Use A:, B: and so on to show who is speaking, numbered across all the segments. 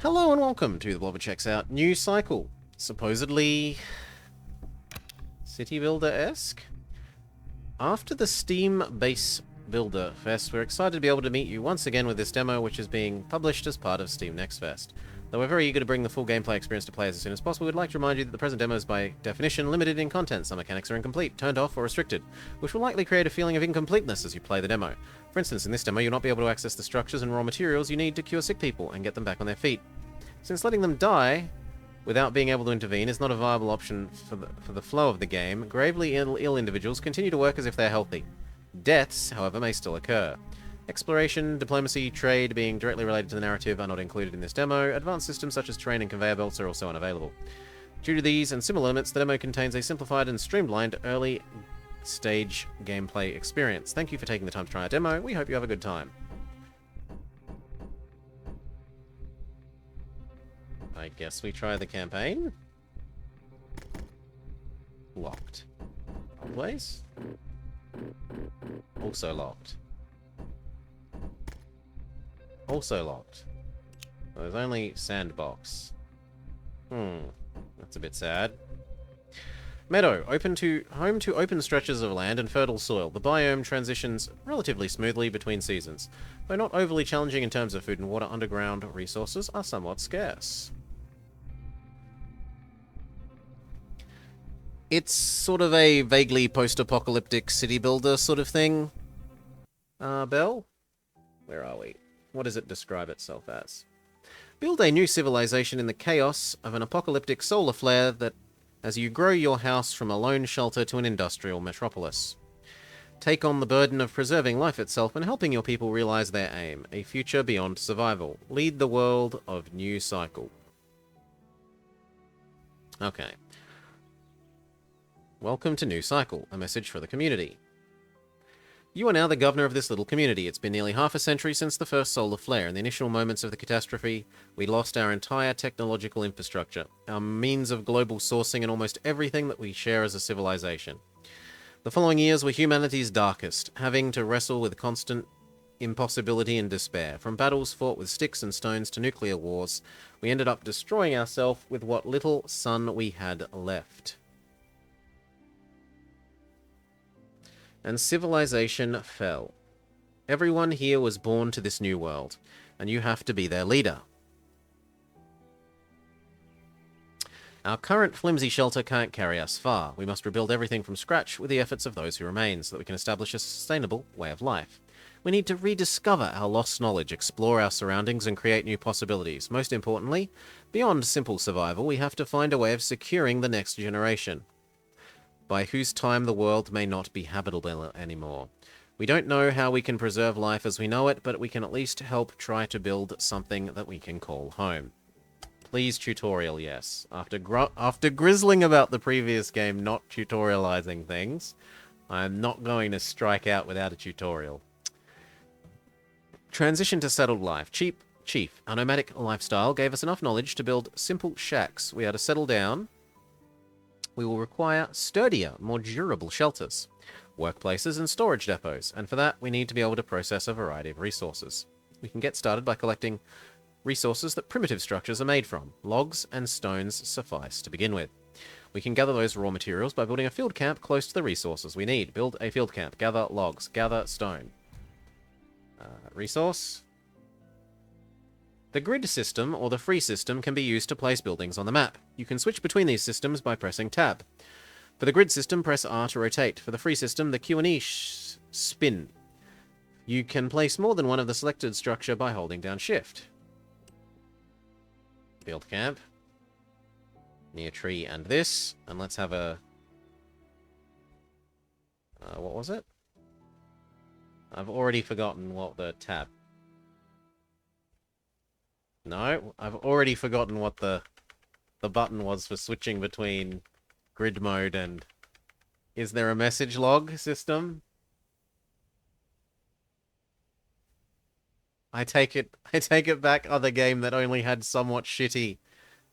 A: Hello and welcome to the Blobber Checks Out new cycle. Supposedly City Builder-esque? After the Steam Base Builder Fest, we're excited to be able to meet you once again with this demo, which is being published as part of Steam Next Fest. Though we're very eager to bring the full gameplay experience to players as soon as possible, we'd like to remind you that the present demo is by definition limited in content. Some mechanics are incomplete, turned off, or restricted, which will likely create a feeling of incompleteness as you play the demo. For instance, in this demo, you'll not be able to access the structures and raw materials you need to cure sick people and get them back on their feet. Since letting them die without being able to intervene is not a viable option for the flow of the game, gravely ill individuals continue to work as if they're healthy. Deaths, however, may still occur. Exploration, diplomacy, trade being directly related to the narrative are not included in this demo. Advanced systems such as terrain and conveyor belts are also unavailable. Due to these and similar limits, the demo contains a simplified and streamlined early stage gameplay experience. Thank you for taking the time to try our demo. We hope you have a good time. I guess we try the campaign? Locked. Always? Also locked. Also locked. There's only sandbox. That's a bit sad. Meadow, home to open stretches of land and fertile soil. The biome transitions relatively smoothly between seasons. Though not overly challenging in terms of food and water, underground resources are somewhat scarce. It's sort of a vaguely post-apocalyptic city builder sort of thing. Belle? Where are we? What does it describe itself as? Build a new civilization in the chaos of an apocalyptic solar flare that as you grow your house from a lone shelter to an industrial metropolis. Take on the burden of preserving life itself and helping your people realize their aim, a future beyond survival. Lead the world of New Cycle. Okay. Welcome to New Cycle, a message for the community. You are now the governor of this little community. It's been nearly half a century since the first solar flare. In the initial moments of the catastrophe, we lost our entire technological infrastructure, our means of global sourcing, and almost everything that we share as a civilization. The following years were humanity's darkest, having to wrestle with constant impossibility and despair. From battles fought with sticks and stones to nuclear wars, we ended up destroying ourselves with what little sun we had left. And civilization fell. Everyone here was born to this new world, and you have to be their leader. Our current flimsy shelter can't carry us far. We must rebuild everything from scratch with the efforts of those who remain, so that we can establish a sustainable way of life. We need to rediscover our lost knowledge, explore our surroundings, and create new possibilities. Most importantly, beyond simple survival, we have to find a way of securing the next generation, by whose time the world may not be habitable anymore. We don't know how we can preserve life as we know it, but we can at least help try to build something that we can call home. Please tutorial, yes. After grizzling about the previous game not tutorializing things, I'm not going to strike out without a tutorial. Transition to settled life. Chief, our nomadic lifestyle gave us enough knowledge to build simple shacks. We are to settle down. We will require sturdier, more durable shelters, workplaces, and storage depots, and for that we need to be able to process a variety of resources. We can get started by collecting resources that primitive structures are made from. Logs and stones suffice to begin with. We can gather those raw materials by building a field camp close to the resources we need. Build a field camp, gather logs, gather stone. Resource. The grid system, or the free system, can be used to place buildings on the map. You can switch between these systems by pressing Tab. For the grid system, press R to rotate. For the free system, the Q and E spin. You can place more than one of the selected structure by holding down Shift. Field camp. Near tree and this. And let's have a... what was it? I've already forgotten what the tab... No, I've already forgotten what the button was for switching between grid mode and... Is there a message log system? I take it back, other game that only had somewhat shitty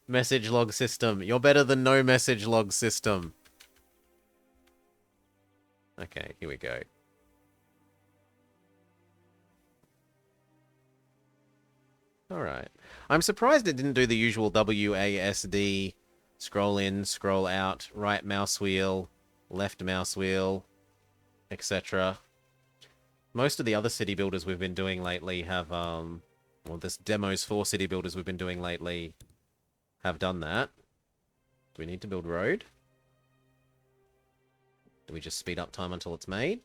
A: message log system. You're better than no message log system. Okay, here we go. Alright. I'm surprised it didn't do the usual WASD, scroll in, scroll out, right mouse wheel, left mouse wheel, etc. Most of the other city builders we've been doing lately have, well, this demos for city builders we've been doing lately have done that. Do we need to build road? Do we just speed up time until it's made?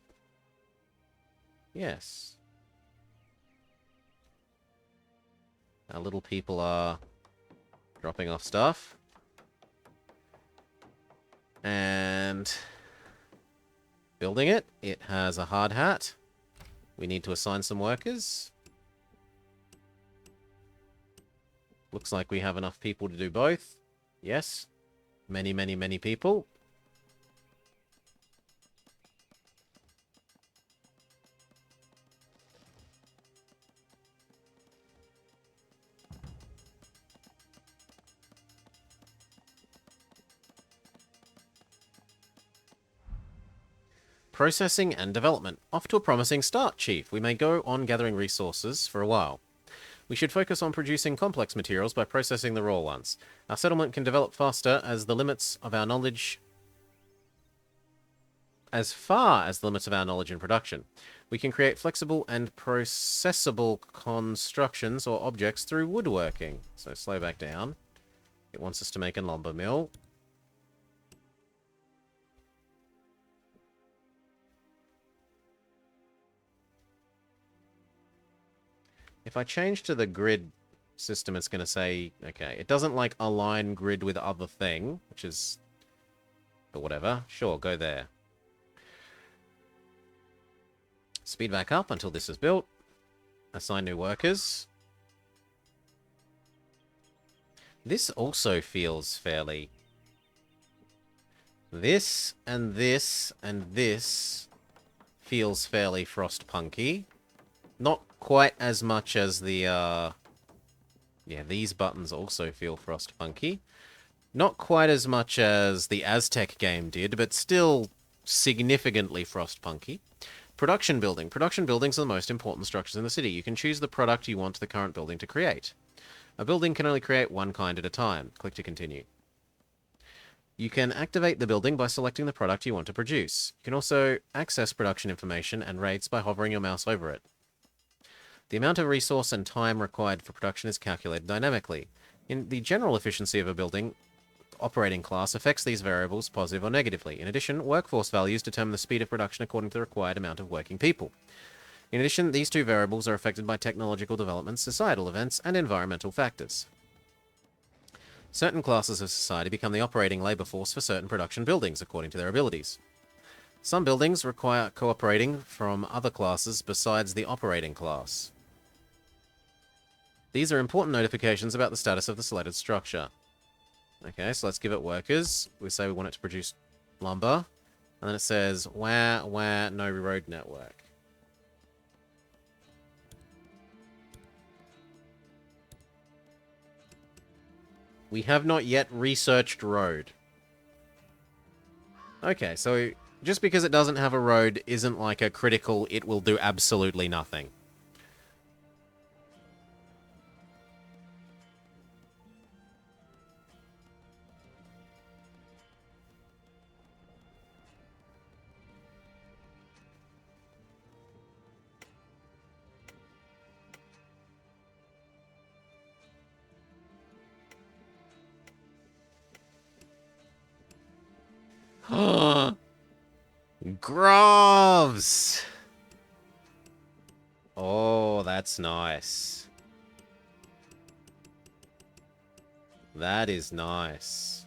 A: Yes. Our little people are dropping off stuff. And building it. It has a hard hat. We need to assign some workers. Looks like we have enough people to do both. Yes. Many, many, many people. Processing and development. Off to a promising start, Chief. We may go on gathering resources for a while. We should focus on producing complex materials by processing the raw ones. Our settlement can develop faster as the limits of our knowledge... as far as the limits of our knowledge and production. We can create flexible and processable constructions or objects through woodworking. So slow back down. It wants us to make a lumber mill. If I change to the grid system, it's going to say, okay, it doesn't like align grid with other thing, which is, but whatever. Sure, go there. Speed back up until this is built. Assign new workers. This also feels fairly... This and this and this feels fairly frostpunky. Not quite as much as the, yeah, these buttons also feel frostpunky. Not quite as much as the Aztec game did, but still significantly frostpunky. Production building. Production buildings are the most important structures in the city. You can choose the product you want the current building to create. A building can only create one kind at a time. Click to continue. You can activate the building by selecting the product you want to produce. You can also access production information and rates by hovering your mouse over it. The amount of resource and time required for production is calculated dynamically. In the general efficiency of a building, operating class affects these variables positive or negatively. In addition, workforce values determine the speed of production according to the required amount of working people. In addition, these two variables are affected by technological developments, societal events, and environmental factors. Certain classes of society become the operating labor force for certain production buildings according to their abilities. Some buildings require cooperating from other classes besides the operating class. These are important notifications about the status of the selected structure. Okay, so let's give it workers. We say we want it to produce lumber. And then it says, where, no road network. We have not yet researched road. Okay, so just because it doesn't have a road isn't like a critical, it will do absolutely nothing. Groves! Oh, that's nice. That is nice.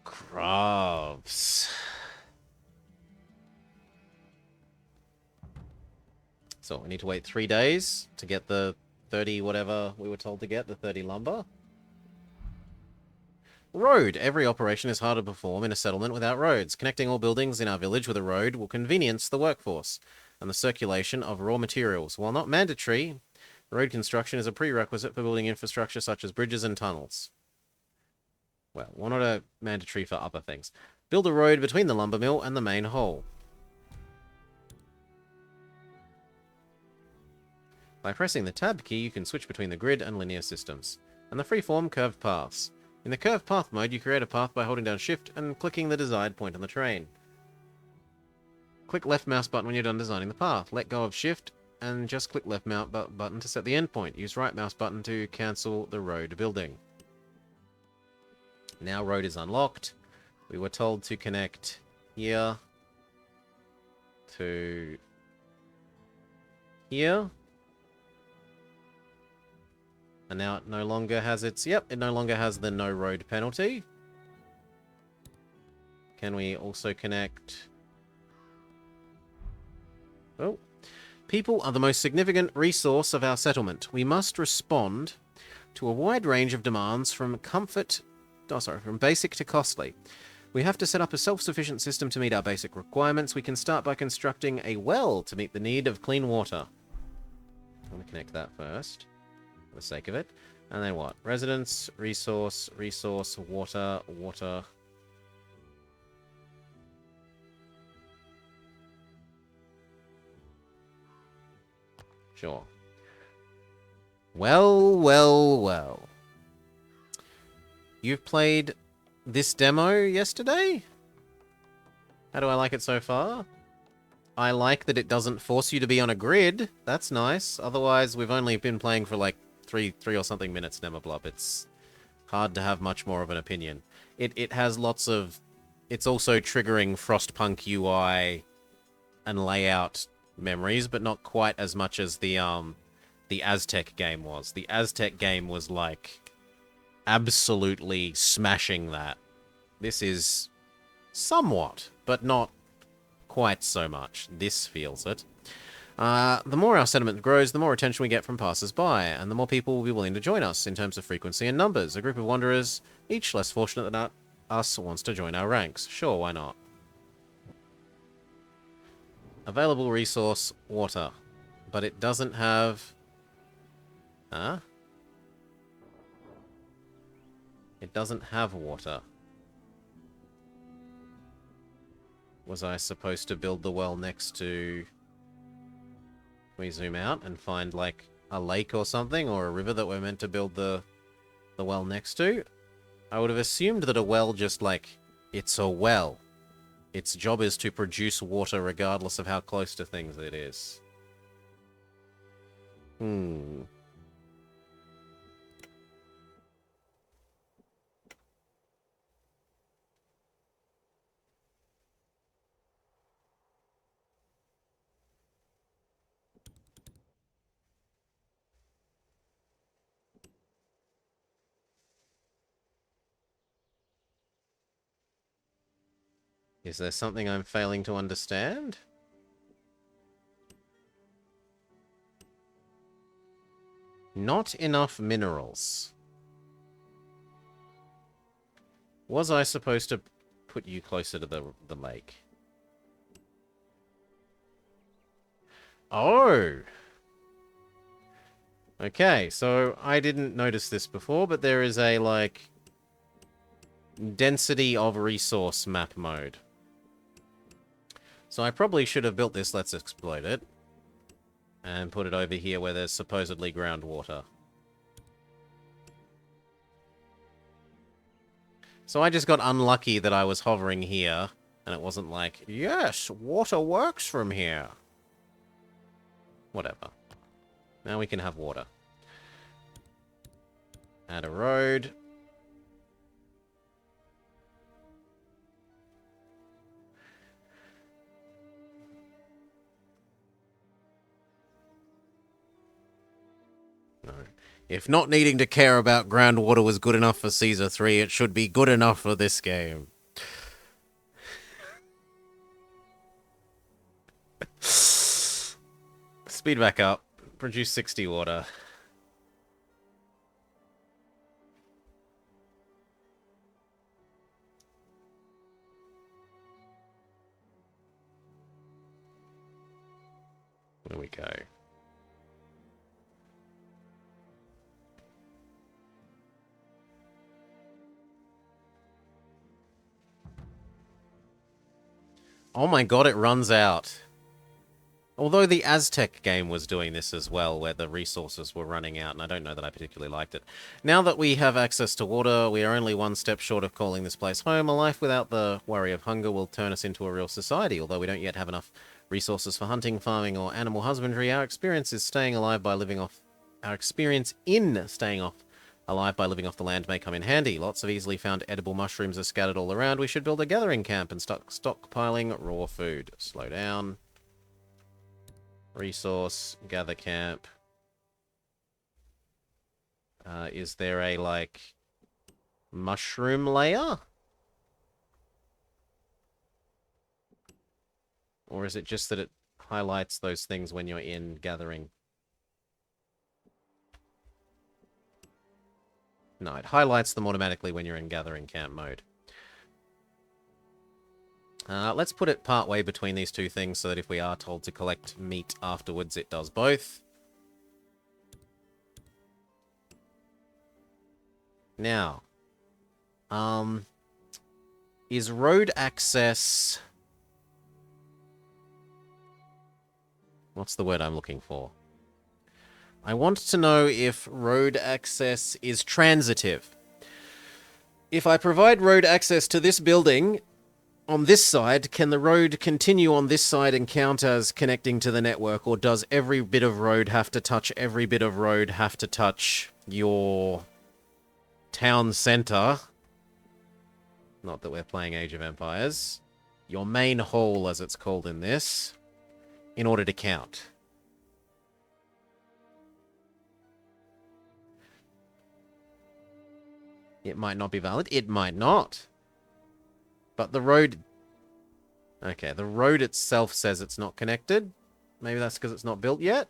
A: Groves. So we need to wait 3 days to get the 30 whatever we were told to get, the 30 lumber. Road. Every operation is hard to perform in a settlement without roads. Connecting all buildings in our village with a road will convenience the workforce and the circulation of raw materials. While not mandatory, Road construction is a prerequisite for building infrastructure such as bridges and tunnels. Well, not a mandatory for other things. Build a road between the lumber mill and the main hole. By pressing the tab key, you can switch between the grid and linear systems, and the freeform curved paths. In the curved path mode, you create a path by holding down Shift and clicking the desired point on the terrain. Click left mouse button when you're done designing the path. Let go of Shift and just click left mouse button to set the endpoint. Use right mouse button to cancel the road building. Now road is unlocked. We were told to connect here to here. And now it no longer has its... Yep, it no longer has the no road penalty. Can we also connect... Oh. People are the most significant resource of our settlement. We must respond to a wide range of demands from from basic to costly. We have to set up a self-sufficient system to meet our basic requirements. We can start by constructing a well to meet the need of clean water. I'm going to connect that first, for the sake of it. And then what? Residence, resource, water, water. Sure. Well. You've played this demo yesterday? How do I like it so far? I like that it doesn't force you to be on a grid. That's nice. Otherwise, we've only been playing for like three or something minutes, Nemablob. It's hard to have much more of an opinion. It has lots of... It's also triggering Frostpunk UI and layout memories, but not quite as much as the Aztec game was. The Aztec game was like absolutely smashing that. This is somewhat, but not quite so much. This feels it. The more our settlement grows, the more attention we get from passers-by, and the more people will be willing to join us in terms of frequency and numbers. A group of wanderers, each less fortunate than us, wants to join our ranks. Sure, why not? Available resource, water. But it doesn't have... Huh? It doesn't have water. Was I supposed to build the well next to... Can we zoom out and find, like, a lake or something? Or a river that we're meant to build the well next to? I would have assumed that a well just, like... It's a well. Its job is to produce water regardless of how close to things it is. Is there something I'm failing to understand? Not enough minerals. Was I supposed to put you closer to the lake? Oh! Okay, so I didn't notice this before, but there is a, like, density of resource map mode. So I probably should have built this Let's Explode It. And put it over here where there's supposedly groundwater. So I just got unlucky that I was hovering here, and it wasn't like, yes, water works from here. Whatever. Now we can have water. Add a road. No. If not needing to care about groundwater was good enough for Caesar 3, it should be good enough for this game. Speed back up. Produce 60 water. There we go. Oh my god, it runs out. Although the Aztec game was doing this as well, where the resources were running out, and I don't know that I particularly liked it. Now that we have access to water, we are only one step short of calling this place home. A life without the worry of hunger will turn us into a real society. Although we don't yet have enough resources for hunting, farming, or animal husbandry, our experience in staying alive by living off the land may come in handy. Lots of easily found edible mushrooms are scattered all around. We should build a gathering camp and start stockpiling raw food. Slow down. Resource, gather camp. Is there a, like, mushroom layer? Or is it just that it highlights those things when you're in gathering? No, it highlights them automatically when you're in gathering camp mode. Let's put it part way between these two things so that if we are told to collect meat afterwards, it does both. Now, is road access... What's the word I'm looking for? I want to know if road access is transitive. If I provide road access to this building on this side, can the road continue on this side and count as connecting to the network, or does every bit of road have to touch your town center? Not that we're playing Age of Empires. Your main hall, as it's called in this, in order to count. It might not be valid. It might not. But the road... Okay, the road itself says it's not connected. Maybe that's because it's not built yet?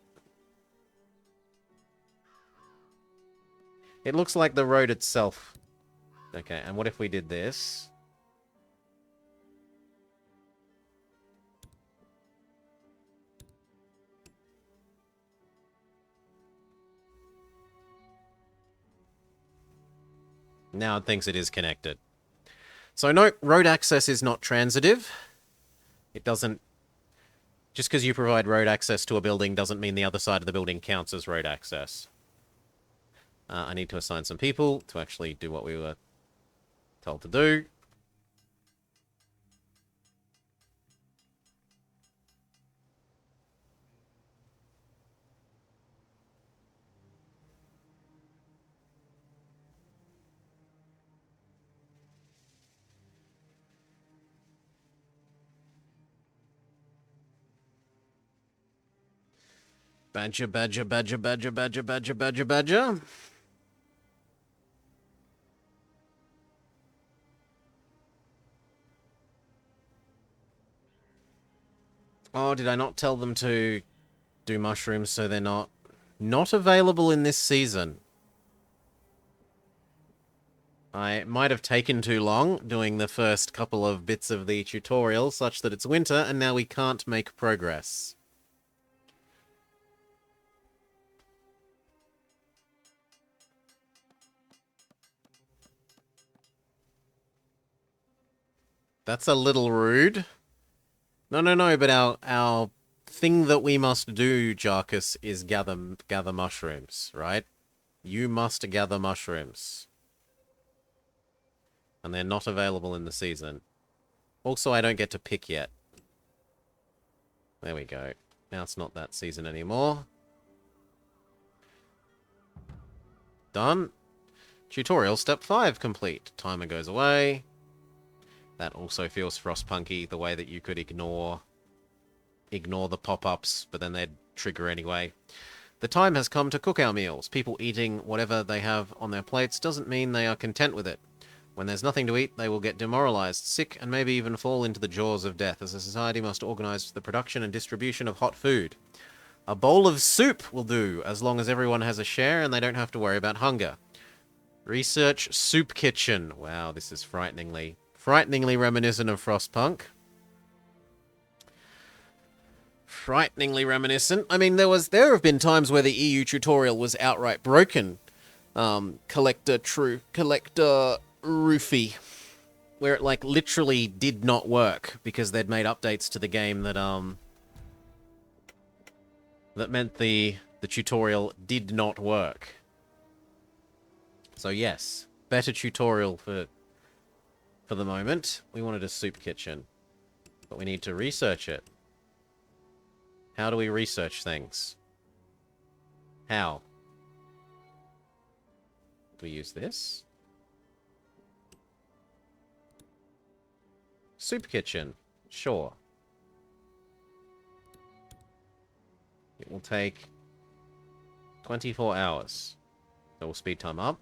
A: It looks like the road itself... Okay, and what if we did this? Now it thinks it is connected. So no, road access is not transitive. It doesn't... Just because you provide road access to a building doesn't mean the other side of the building counts as road access. I need to assign some people to actually do what we were told to do. Badger, badger, badger, badger, badger, badger, badger, badger. Oh, did I not tell them to do mushrooms so they're not available in this season? I might have taken too long doing the first couple of bits of the tutorial such that it's winter and now we can't make progress. That's a little rude. No, but our thing that we must do, Jarkus, is gather mushrooms, right? You must gather mushrooms. And they're not available in the season. Also, I don't get to pick yet. There we go. Now it's not that season anymore. Done. Tutorial step 5 complete. Timer goes away. That also feels frostpunky, the way that you could ignore the pop-ups, but then they'd trigger anyway. The time has come to cook our meals. People eating whatever they have on their plates doesn't mean they are content with it. When there's nothing to eat, they will get demoralized, sick, and maybe even fall into the jaws of death, as a society must organize the production and distribution of hot food. A bowl of soup will do, as long as everyone has a share and they don't have to worry about hunger. Research soup kitchen. Wow, this is frighteningly reminiscent of Frostpunk. Frighteningly reminiscent. I mean, there have been times where the EU tutorial was outright broken. Collector roofie. where it, like, literally did not work because they'd made updates to the game that meant the tutorial did not work. So yes, better tutorial for the moment. We wanted a soup kitchen, but we need to research it. How do we research things? How? Do we use this? Soup kitchen. Sure. It will take 24 hours. So we'll speed time up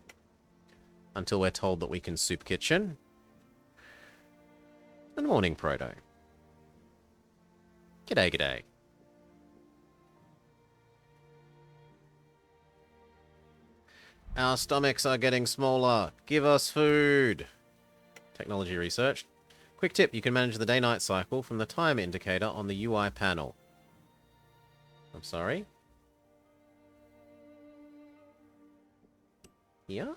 A: until we're told that we can soup kitchen. And morning, Proto. G'day, g'day. Our stomachs are getting smaller. Give us food. Technology research. Quick tip, you can manage the day-night cycle from the time indicator on the UI panel. I'm sorry? Here?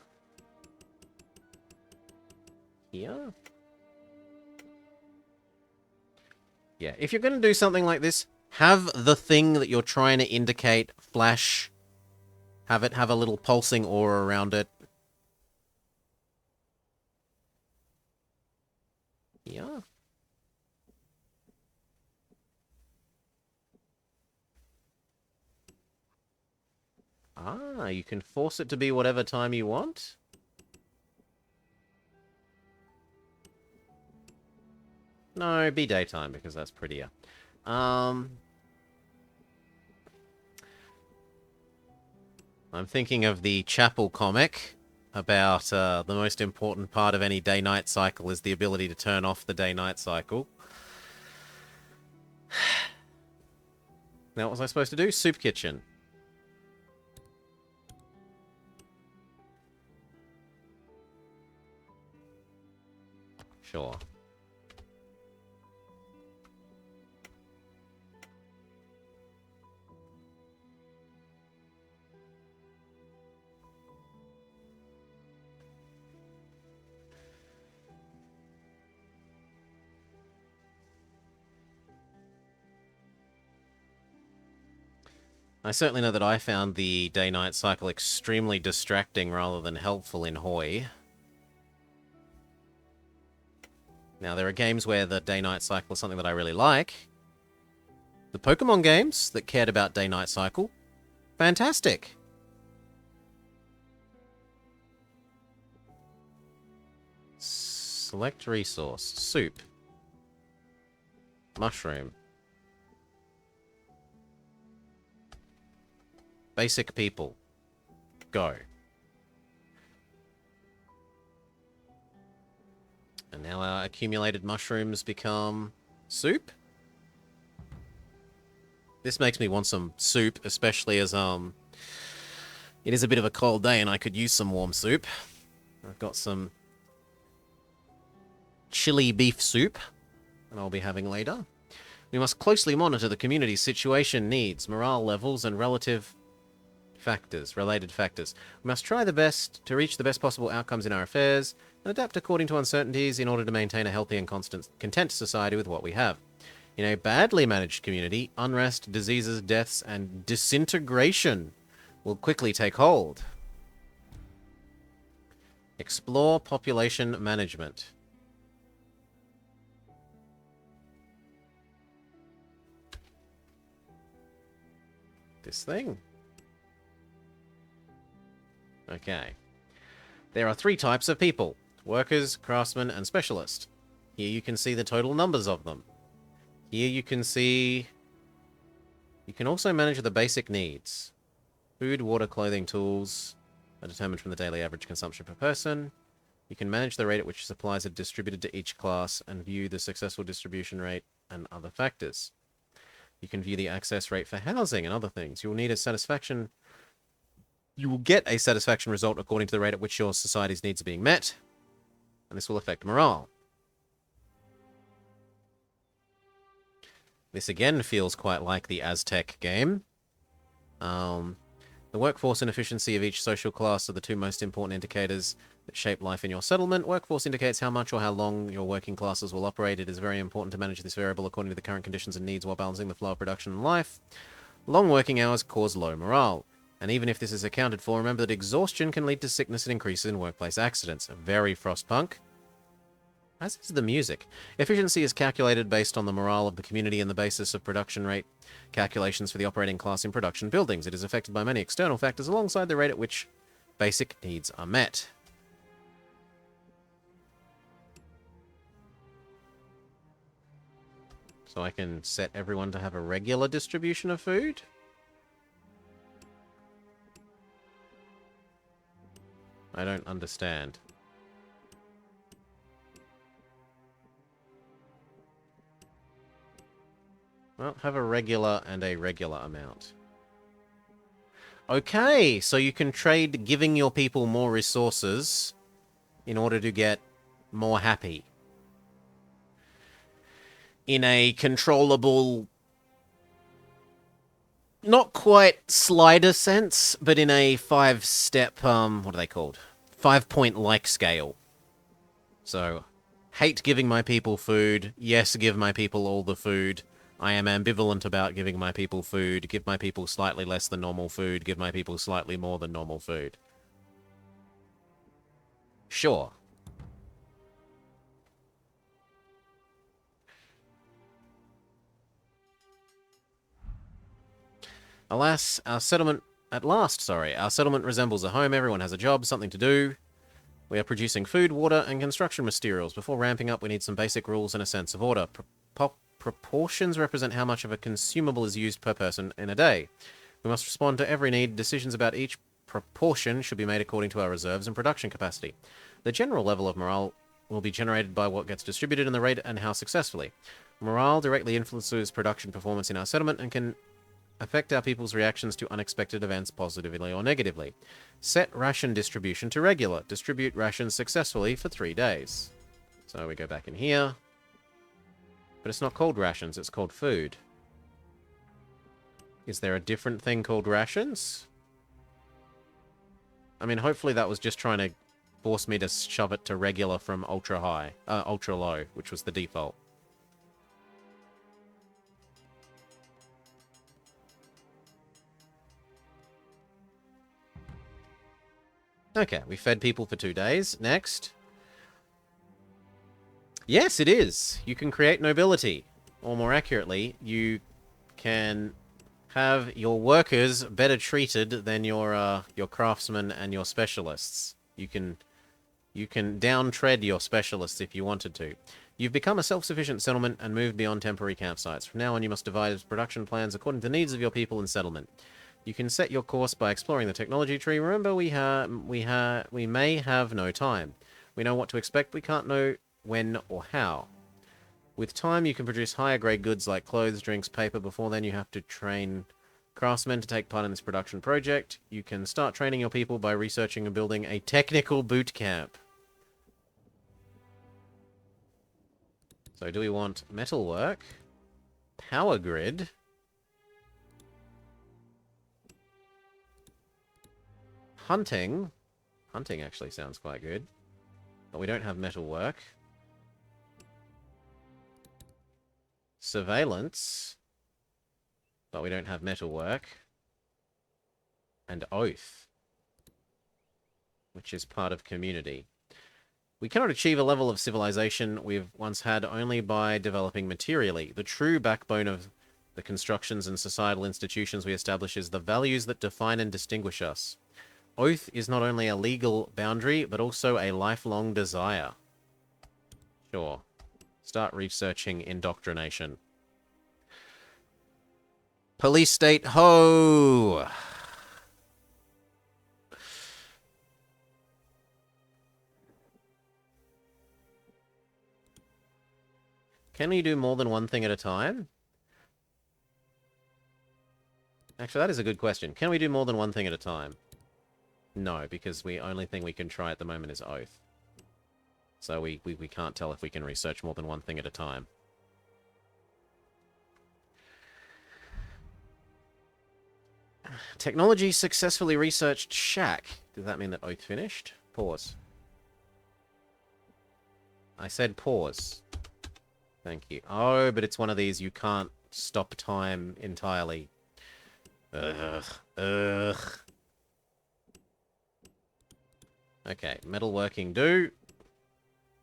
A: Here? Yeah, if you're going to do something like this, have the thing that you're trying to indicate flash. Have it have a little pulsing aura around it. Yeah. Ah, you can force it to be whatever time you want? No, be daytime, because that's prettier. I'm thinking of the Chapel comic about the most important part of any day-night cycle is the ability to turn off the day-night cycle. Now, what was I supposed to do? Soup kitchen. Sure. I certainly know that I found the day-night cycle extremely distracting rather than helpful in Hoi. Now, there are games where the day-night cycle is something that I really like. The Pokemon games that cared about day-night cycle, fantastic. Select resource. Soup. Mushroom. Basic people. Go. And now our accumulated mushrooms become soup. This makes me want some soup, especially as it is a bit of a cold day and I could use some warm soup. I've got some chili beef soup that I'll be having later. We must closely monitor the community's situation, needs, morale levels, and related factors. We must try the best to reach the best possible outcomes in our affairs and adapt according to uncertainties in order to maintain a healthy and content society with what we have. In a badly managed community, unrest, diseases, deaths, and disintegration will quickly take hold. Explore population management. This thing. Okay. There are 3 types of people: workers, craftsmen, and specialists. Here you can see the total numbers of them. Here you can see... You can also manage the basic needs. Food, water, clothing, tools are determined from the daily average consumption per person. You can manage the rate at which supplies are distributed to each class and view the successful distribution rate and other factors. You can view the access rate for housing and other things. You will get a satisfaction result according to the rate at which your society's needs are being met, and this will affect morale. This again feels quite like the Aztec game. Now The workforce and efficiency of each social class are the two most important indicators that shape life in your settlement. Workforce indicates how much or how long your working classes will operate. It is very important to manage this variable according to the current conditions and needs while balancing the flow of production and life. Long working hours cause low morale. And even if this is accounted for, remember that exhaustion can lead to sickness and increases in workplace accidents. Very Frostpunk. As is the music. Efficiency is calculated based on the morale of the community and the basis of production rate calculations for the operating class in production buildings. It is affected by many external factors alongside the rate at which basic needs are met. So I can set everyone to have a regular distribution of food? I don't understand. Well, have a regular and a regular amount. Okay, so you can trade giving your people more resources in order to get more happy. In a controllable, not quite slider sense, but in a 5-step, what are they called? 5-point like scale. So, hate giving my people food, yes, give my people all the food. I am ambivalent about giving my people food, give my people slightly less than normal food, give my people slightly more than normal food. Sure. Alas, our settlement resembles a home. Everyone has a job, something to do. We are producing food, water, and construction materials. Before ramping up, we need some basic rules and a sense of order. Proportions represent how much of a consumable is used per person in a day. We must respond to every need. Decisions about each proportion should be made according to our reserves and production capacity. The general level of morale will be generated by what gets distributed and the rate and how successfully. Morale directly influences production performance in our settlement and can affect our people's reactions to unexpected events positively or negatively. Set ration distribution to regular. Distribute rations successfully for 3 days. So we go back in here. But it's not called rations, it's called food. Is there a different thing called rations? I mean, hopefully that was just trying to force me to shove it to regular from ultra low, which was the default. Okay, we fed people for 2 days. Next. Yes, it is. You can create nobility. Or more accurately, you can have your workers better treated than your craftsmen and your specialists. You can downtread your specialists if you wanted to. You've become a self-sufficient settlement and moved beyond temporary campsites. From now on, you must devise production plans according to the needs of your people and settlement. You can set your course by exploring the technology tree. Remember, we may have no time. We know what to expect. We can't know when or how. With time, you can produce higher grade goods like clothes, drinks, paper. Before then, you have to train craftsmen to take part in this production project. You can start training your people by researching and building a technical boot camp. So do we want metalwork? Power grid? Hunting? Hunting actually sounds quite good. But we don't have metalwork. Surveillance. But we don't have metalwork. And oath. Which is part of community. We cannot achieve a level of civilization we've once had only by developing materially. The true backbone of the constructions and societal institutions we establish is the values that define and distinguish us. Oath is not only a legal boundary, but also a lifelong desire. Sure. Start researching indoctrination. Police state, ho! Can we do more than one thing at a time? Actually, that is a good question. Can we do more than one thing at a time? No, because the only thing we can try at the moment is oath. So we can't tell if we can research more than one thing at a time. Technology successfully researched shack. Does that mean that oath finished? Pause. I said pause. Thank you. Oh, but it's one of these you can't stop time entirely. Ugh. Ugh. Okay, metalworking do.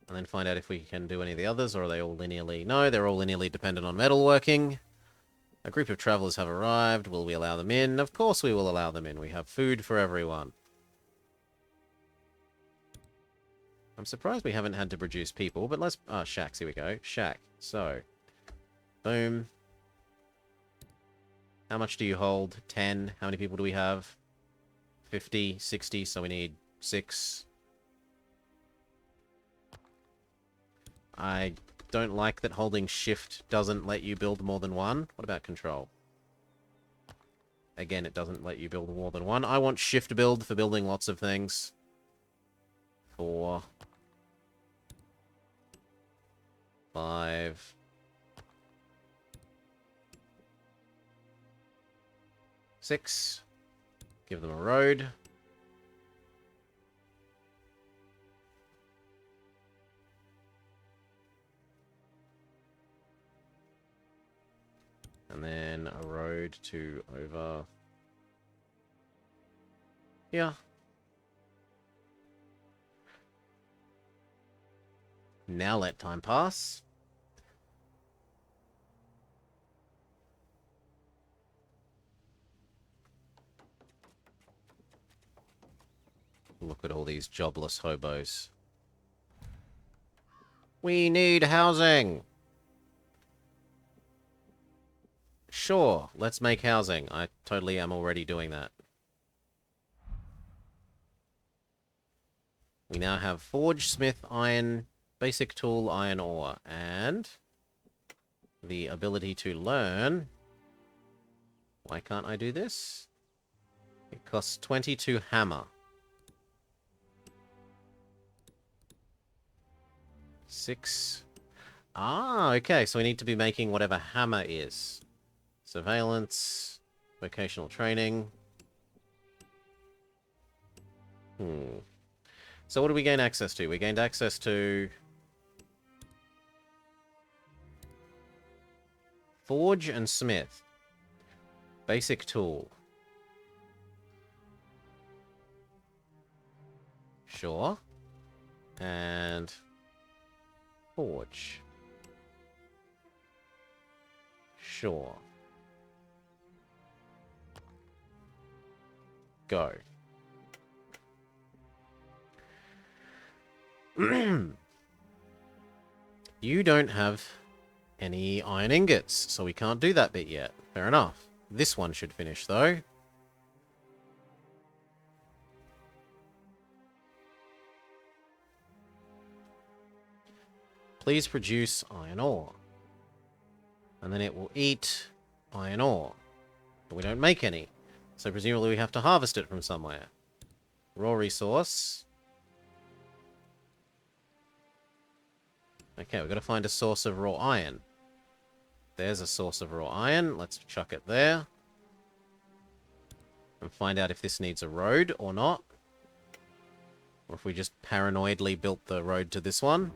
A: And then find out if we can do any of the others, or are they all linearly... No, they're all linearly dependent on metalworking. A group of travelers have arrived. Will we allow them in? Of course we will allow them in. We have food for everyone. I'm surprised we haven't had to produce people, but let's... Ah, shacks, here we go. Shack. So, boom. How much do you hold? 10. How many people do we have? 50, 60, so we need 6. I don't like that holding shift doesn't let you build more than one. What about control? Again, it doesn't let you build more than one. I want shift build for building lots of things. 4. 5. 6. Give them a road. And then a road to over here. Now let time pass. Look at all these jobless hobos. We need housing! Sure, let's make housing. I totally am already doing that. We now have forge, smith, iron, basic tool, iron ore, and the ability to learn. Why can't I do this? It costs 20 to hammer. 6. Ah, okay, so we need to be making whatever hammer is. Surveillance, vocational training. So what do we gain access to? We gained access to forge and smith. Basic tool. Sure. And forge. Sure. Go. You don't have any iron ingots, so we can't do that bit yet. Fair enough. This one should finish, though. Please produce iron ore. And then it will eat iron ore. But we don't make any. So presumably we have to harvest it from somewhere. Raw resource. Okay, we've got to find a source of raw iron. There's a source of raw iron. Let's chuck it there. And find out if this needs a road or not. Or if we just paranoidly built the road to this one.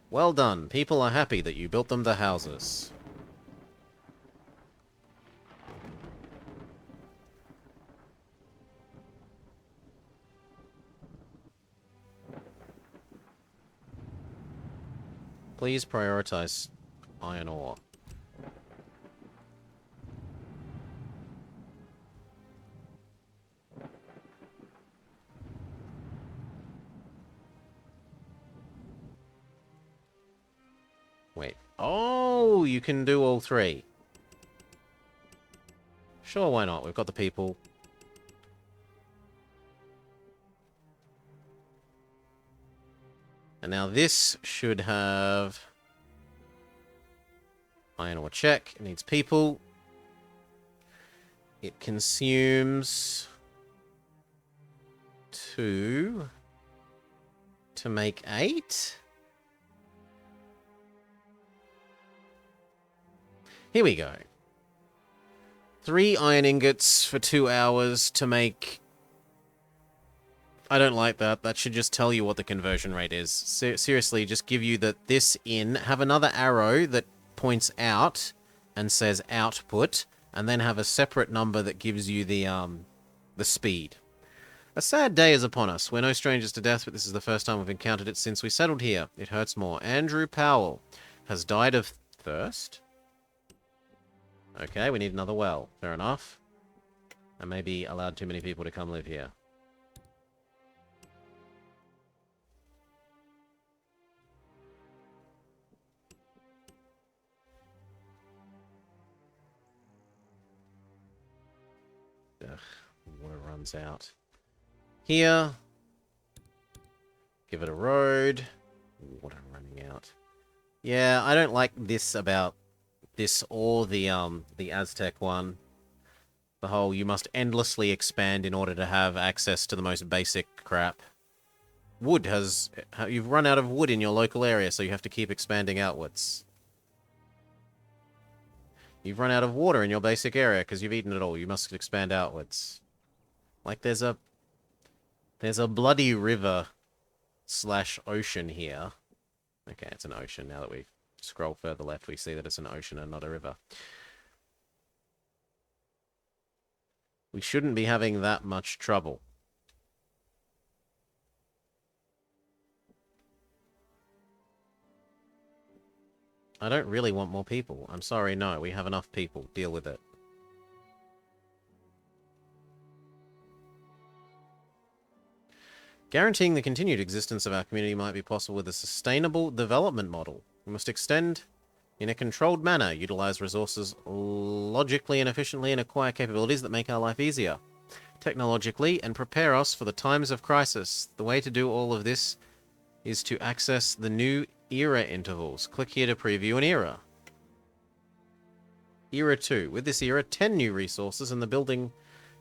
A: Well done. People are happy that you built them the houses. Please prioritize iron ore. Wait. Oh, you can do all 3. Sure, why not? We've got the people. And now this should have... iron ore check. It needs people. It consumes 2 to make 8. Here we go. 3 iron ingots for 2 hours to make... I don't like that. That should just tell you what the conversion rate is. Seriously, just give you that this in, have another arrow that points out and says output, and then have a separate number that gives you the speed. A sad day is upon us. We're no strangers to death, but this is the first time we've encountered it since we settled here. It hurts more. Andrew Powell has died of thirst. Okay, we need another well. Fair enough. And maybe allowed too many people to come live here. Ugh, water runs out. Here. Give it a road. Water running out. Yeah, I don't like this about this or the Aztec one. The whole you must endlessly expand in order to have access to the most basic crap. Wood has... You've run out of wood in your local area, so you have to keep expanding outwards. You've run out of water in your basic area because you've eaten it all. You must expand outwards. Like there's a bloody river / ocean here. Okay, it's an ocean. Now that we scroll further left, we see that it's an ocean and not a river. We shouldn't be having that much trouble. I don't really want more people. I'm sorry, no. We have enough people. Deal with it. Guaranteeing the continued existence of our community might be possible with a sustainable development model. We must extend in a controlled manner, utilize resources logically and efficiently, and acquire capabilities that make our life easier technologically and prepare us for the times of crisis. The way to do all of this is to access the new era intervals. Click here to preview an era. Era 2. With this era, 10 new resources and the building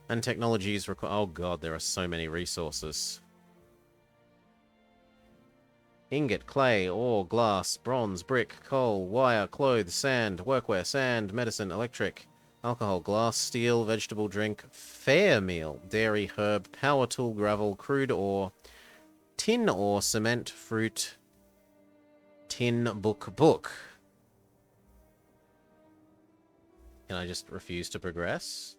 A: and technologies require... Oh god, there are so many resources. Ingot, clay, ore, glass, bronze, brick, coal, wire, clothes, sand, workwear, sand, medicine, electric, alcohol, glass, steel, vegetable drink, fair meal, dairy, herb, power tool, gravel, crude ore, tin ore, cement, fruit, tin, book. Can I just refuse to progress?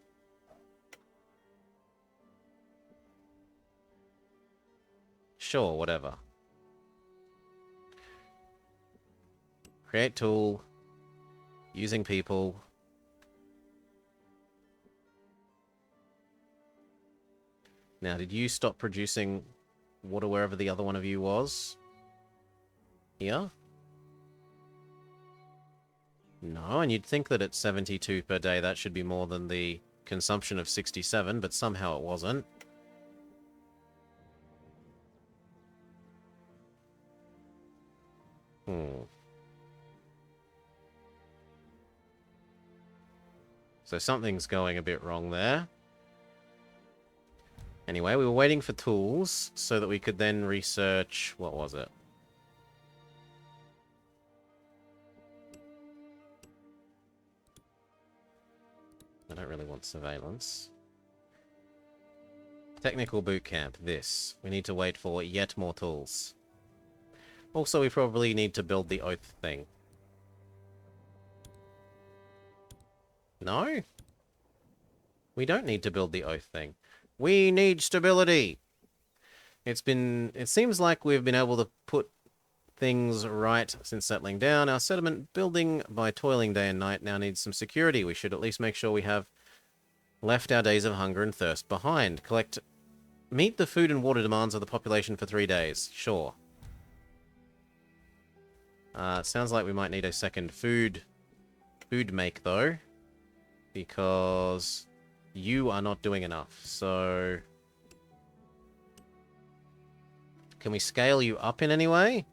A: Sure, whatever. Create tool. Using people. Now, did you stop producing water wherever the other one of you was? Here? No, and you'd think that at 72 per day that should be more than the consumption of 67, but somehow it wasn't. So something's going a bit wrong there. Anyway, we were waiting for tools so that we could then research... What was it? I don't really want surveillance. Technical boot camp. This. We need to wait for yet more tools. Also, we probably need to build the oath thing. No? We don't need to build the oath thing. We need stability! It seems like we've been able to put things right since settling down. Our settlement building by toiling day and night now needs some security. We should at least make sure we have left our days of hunger and thirst behind. Meet the food and water demands of the population for 3 days. Sure. It sounds like we might need a second food make, though. Because you are not doing enough. So... Can we scale you up in any way?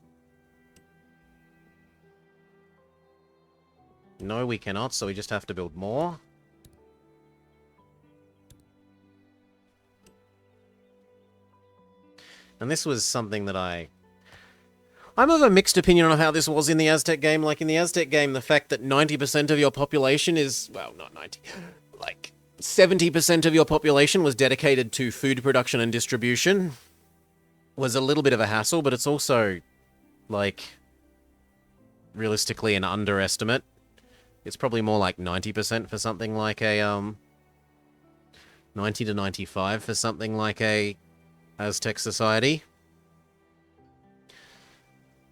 A: No, we cannot, so we just have to build more. And this was something that I I'm of a mixed opinion on how this was in the Aztec game. Like, in the Aztec game, the fact that 90% of your population is... Well, not 90. Like, 70% of your population was dedicated to food production and distribution was a little bit of a hassle, but it's also, like, realistically an underestimate. It's probably more like 90% for something like a, 90 to 95 for something like a Aztec society.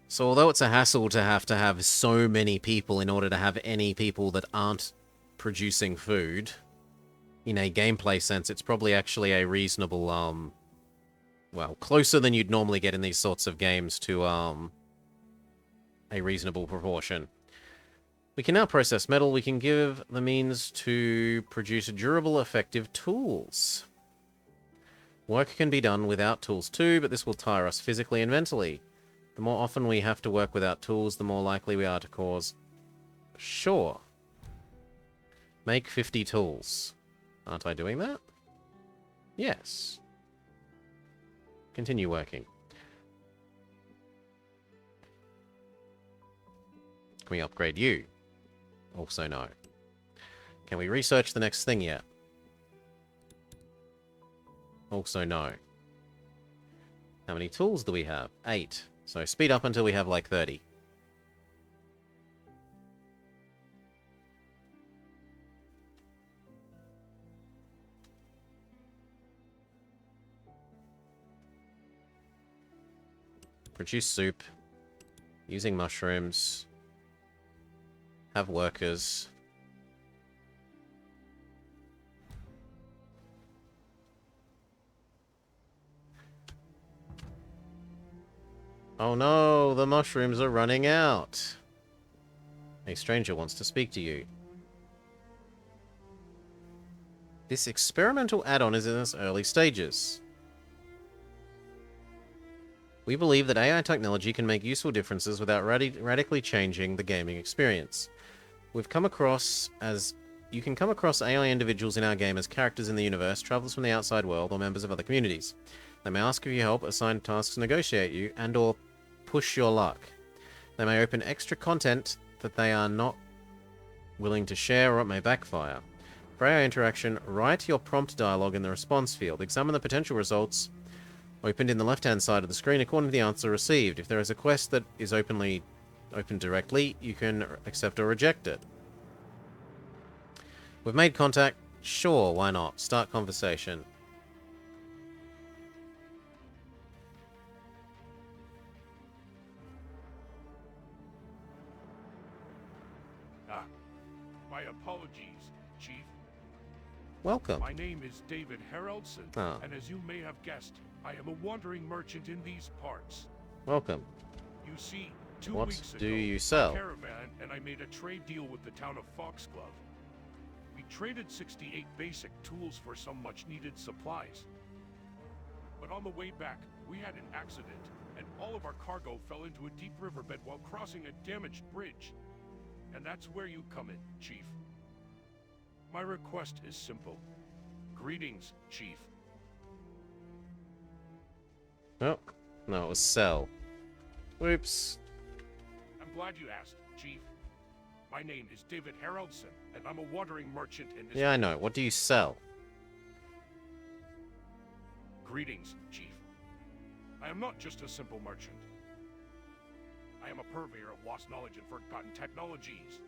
A: So although it's a hassle to have so many people in order to have any people that aren't producing food, in a gameplay sense, it's probably actually a reasonable, well, closer than you'd normally get in these sorts of games to, a reasonable proportion. We can now process metal. We can give the means to produce durable, effective tools. Work can be done without tools too, but this will tire us physically and mentally. The more often we have to work without tools, the more likely we are to cause... Sure. Make 50 tools. Aren't I doing that? Yes. Continue working. Can we upgrade you? Also no. Can we research the next thing yet? Also no. How many tools do we have? 8. So speed up until we have like 30. Produce soup. Using mushrooms. Have workers. Oh no, the mushrooms are running out. A stranger wants to speak to you. This experimental add-on is in its early stages. We believe that AI technology can make useful differences without radically changing the gaming experience. We've come across as... You can come across AI individuals in our game as characters in the universe, travelers from the outside world, or members of other communities. They may ask for your help, assign tasks, negotiate you, and/or push your luck. They may open extra content that they are not willing to share, or it may backfire. For AI interaction, write your prompt dialogue in the response field. Examine the potential results opened in the left-hand side of the screen according to the answer received. If there is a quest that is opened directly, you can accept or reject it. We've made contact. Sure, why not? Start conversation.
B: My apologies, Chief.
A: Welcome.
B: My name is David Haraldson, and as you may have guessed, I am a wandering merchant in these parts.
A: Welcome.
B: You see, 2
A: What
B: weeks ago,
A: do you sell?
B: I caravan and I made a trade deal with the town of Foxglove. We traded 68 basic tools for some much-needed supplies. But on the way back, we had an accident, and all of our cargo fell into a deep riverbed while crossing a damaged bridge. And that's where you come in, Chief. My request is simple. Greetings, Chief.
A: Oh, no, it was sell. Whoops.
B: I'm glad you asked, Chief. My name is David Haraldson, and I'm a wandering merchant in this...
A: Yeah, I know. What do you sell?
B: Greetings, Chief. I am not just a simple merchant. I am a purveyor of lost knowledge and forgotten technologies.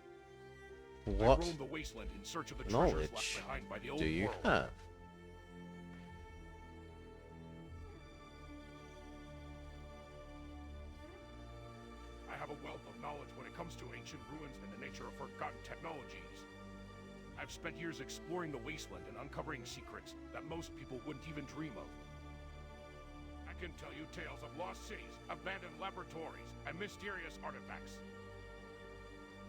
A: What
B: I roam the wasteland in search of the treasures left
A: knowledge
B: behind by the old
A: do you
B: world.
A: have?
B: I have a wealth of knowledge when it comes to ancient ruins and the nature of forgotten technologies. I've spent years exploring the wasteland and uncovering secrets that most people wouldn't even dream of. I can tell you tales of lost cities, abandoned laboratories, and mysterious artifacts.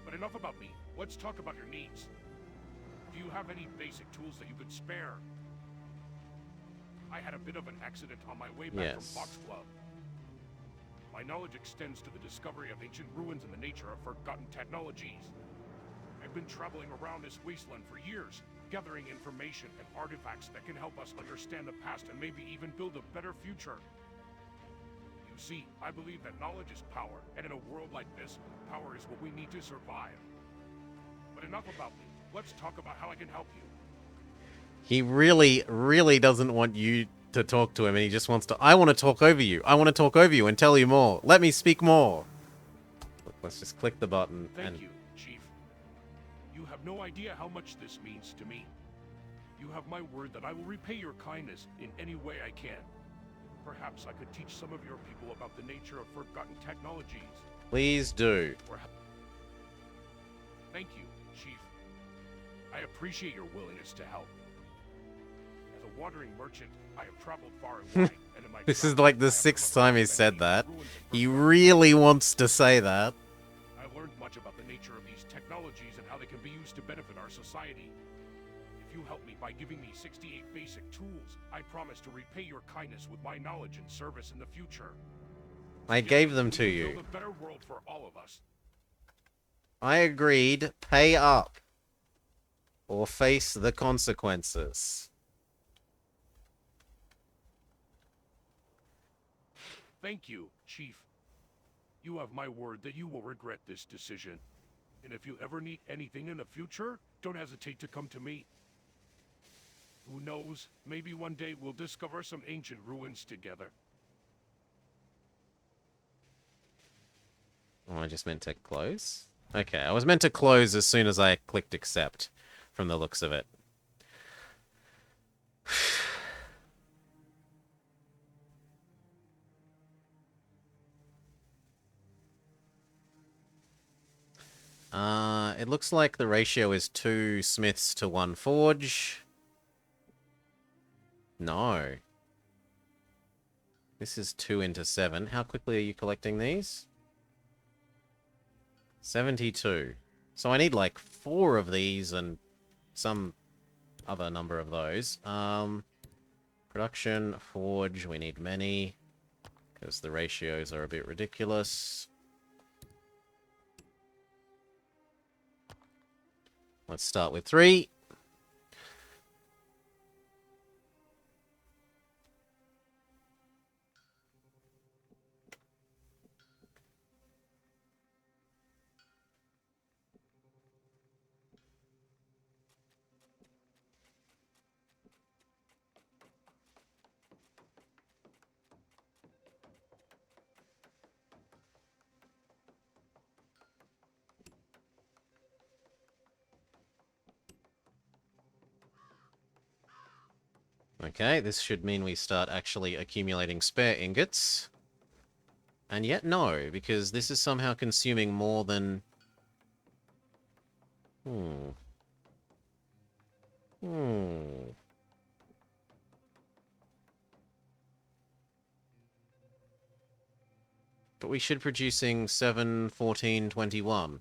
B: But enough about me. Let's talk about your needs. Do you have any basic tools that you could spare? I had a bit of an accident on my way back from Foxglove. My knowledge extends to the discovery of ancient ruins and the nature of forgotten technologies. I've been traveling around this wasteland for years, gathering information and artifacts that can help us understand the past and maybe even build a better future. You See, I believe that knowledge is power, and in a world like this, power is what we need to survive. But enough about me. Let's talk about how I can help you.
A: He really, really doesn't want you to talk to him, and he just wants to... I want to talk over you. I want to talk over you and tell you more. Let me speak more. Look, let's just click the button.
B: Thank you, Chief. You have no idea how much this means to me. You have my word that I will repay your kindness in any way I can. Perhaps I could teach some of your people about the nature of forgotten technologies.
A: Please do.
B: Thank you, Chief. I appreciate your willingness to help. As a wandering merchant, I have traveled far and wide, and in my
A: This is
B: travels,
A: like the
B: I have come
A: 6th
B: across
A: time he
B: many
A: said that.
B: ruins and
A: He
B: forgotten
A: really wants to say that.
B: I've learned much about the nature of these technologies and how they can be used to benefit our society. If you help me by giving me 68 basic tools, I promise to repay your kindness with my knowledge and service in the future.
A: I gave them to
B: we can
A: you.
B: build a better world for all of us.
A: I agreed. Pay up. Or face the consequences.
B: Thank you, Chief. You have my word that you will regret this decision. And if you ever need anything in the future, don't hesitate to come to me. Who knows, maybe one day we'll discover some ancient ruins together.
A: Oh, I just meant to close? Okay, I was meant to close as soon as I clicked accept, from the looks of it. It looks like the ratio is 2 smiths to 1 forge. No. This is 2 into 7. How quickly are you collecting these? 72. So I need like 4 of these and some other number of those. Production, forge, we need many. Because the ratios are a bit ridiculous. Let's start with 3. Okay, this should mean we start actually accumulating spare ingots. And yet no, because this is somehow consuming more than... But we should producing 7, 14, 21.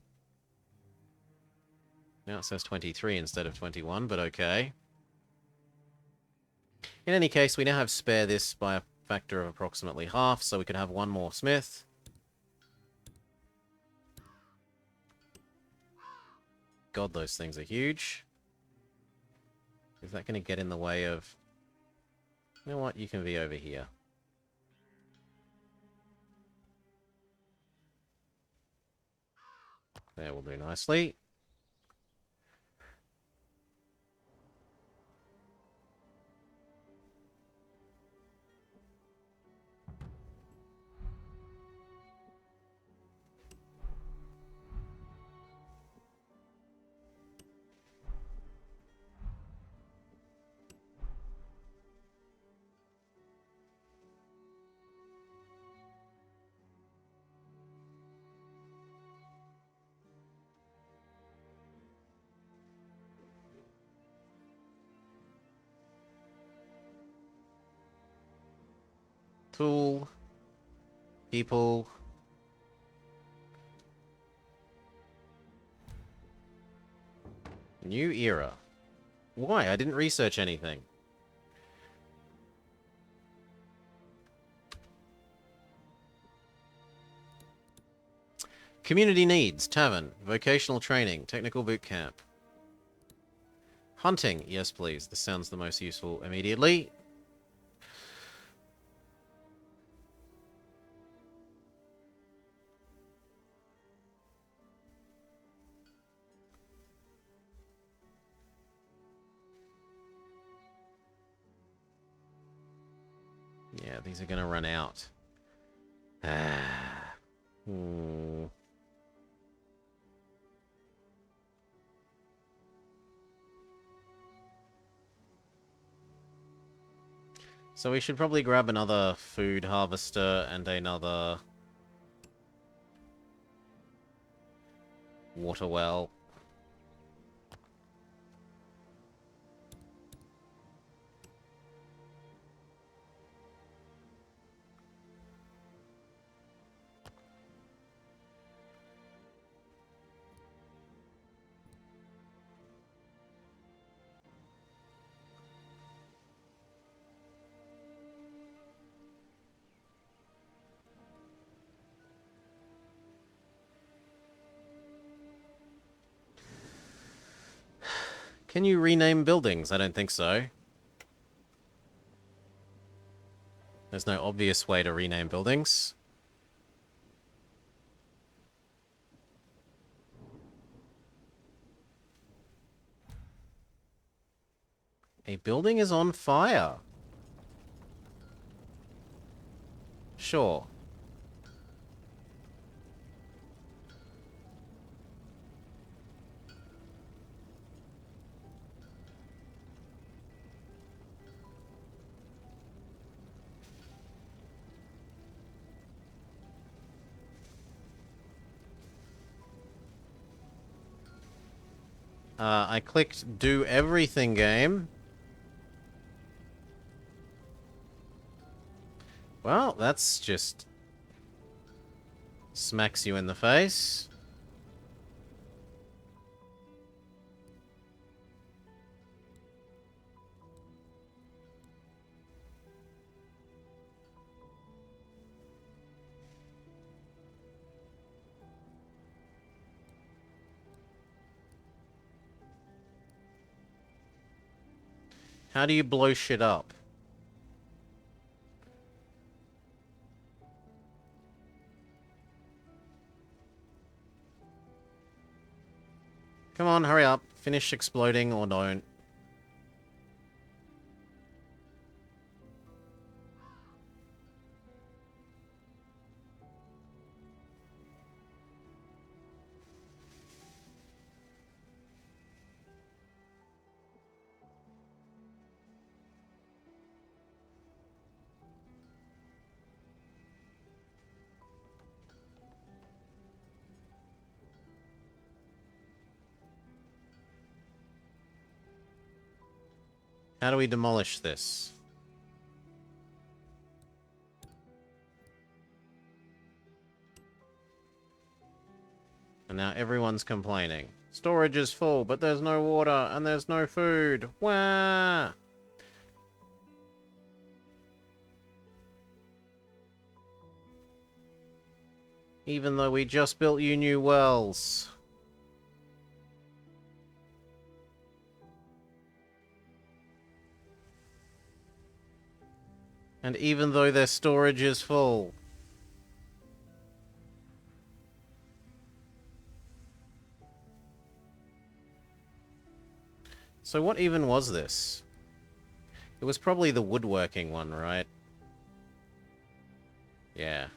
A: Now it says 23 instead of 21, but okay. In any case, we now have spare this by a factor of approximately half, so we could have 1 more smith. God, those things are huge. Is that going to get in the way of... You know what? You can be over here. There will do nicely. Tool. People. New era. Why? I didn't research anything. Community needs. Tavern. Vocational training. Technical boot camp. Hunting. Yes, please. This sounds the most useful immediately. Yeah, these are gonna run out. Hmm. So we should probably grab another food harvester and another water well. Can you rename buildings? I don't think so. There's no obvious way to rename buildings. A building is on fire. Sure. I clicked do everything game. Well, that's just smacks you in the face. How do you blow shit up? Come on, hurry up. Finish exploding or don't. How do we demolish this? And now everyone's complaining. Storage is full, but there's no water and there's no food. Wah! Even though we just built you new wells. And even though their storage is full. So what even was this? It was probably the woodworking one, right? Yeah.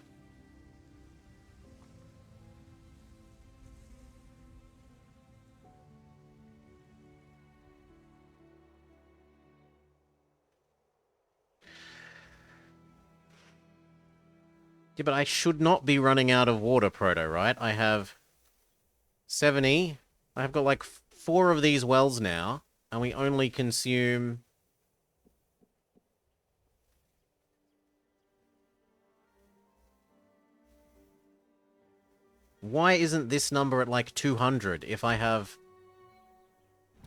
A: Yeah, but I should not be running out of water, Proto, right? I have 70. I've got like 4 of these wells now, and we only consume... Why isn't this number at like 200 if I have...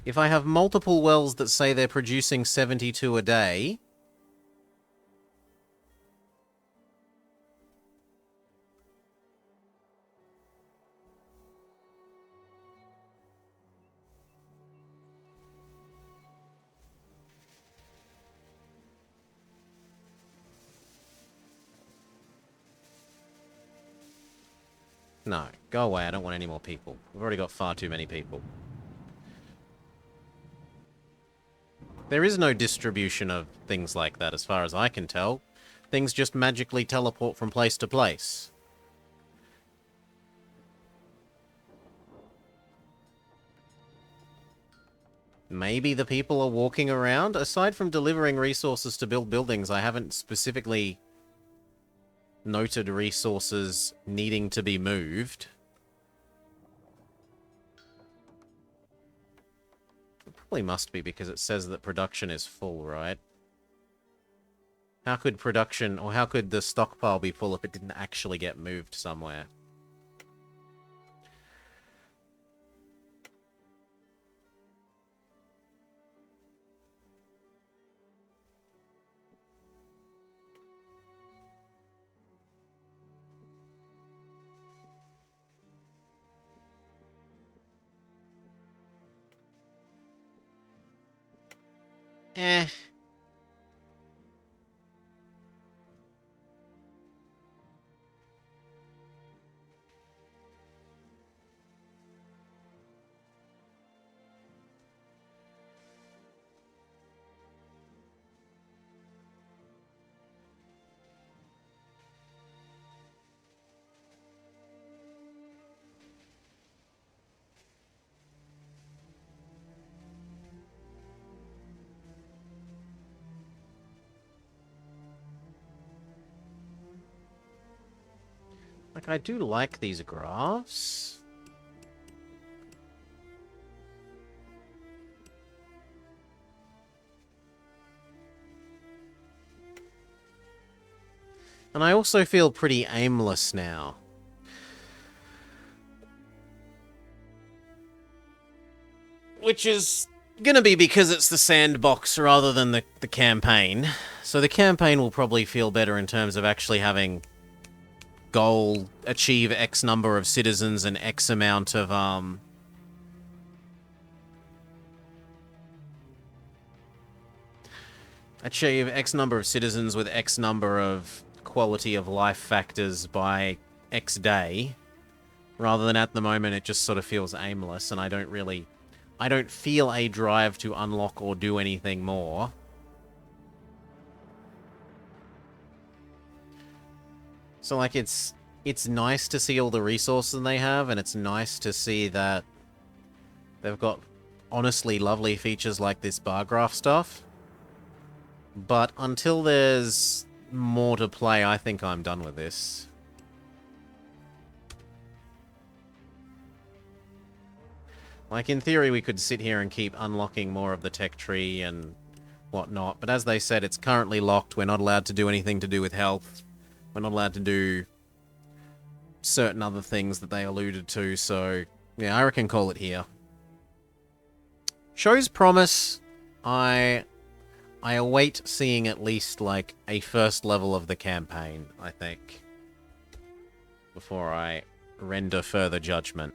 A: If I have multiple wells that say they're producing 72 a day... No, go away. I don't want any more people. We've already got far too many people. There is no distribution of things like that as far as I can tell. things just magically teleport from place to place. Maybe the people are walking around? Aside from delivering resources to build buildings, I haven't specifically noted resources needing to be moved. It probably must be because it says that production is full, right? How could production, or how could the stockpile be full if it didn't actually get moved somewhere? Eh. Like, I do like these graphs. And I also feel pretty aimless now. Which is gonna be because it's the sandbox rather than the campaign. So the campaign will probably feel better in terms of actually having goal, achieve X number of citizens and X amount of, achieve X number of citizens with X number of quality of life factors by X day, rather than at the moment it just sort of feels aimless, and I don't feel a drive to unlock or do anything more. So, like, it's nice to see all the resources they have, and it's nice to see that they've got honestly lovely features like this bar graph stuff. But until there's more to play, I think I'm done with this. Like, in theory, we could sit here and keep unlocking more of the tech tree and whatnot, but as they said, it's currently locked. We're not allowed to do anything to do with health. We're not allowed to do certain other things that they alluded to, so yeah, I reckon call it here. Shows promise. I await seeing at least, like, a first level of the campaign, I think, before I render further judgment.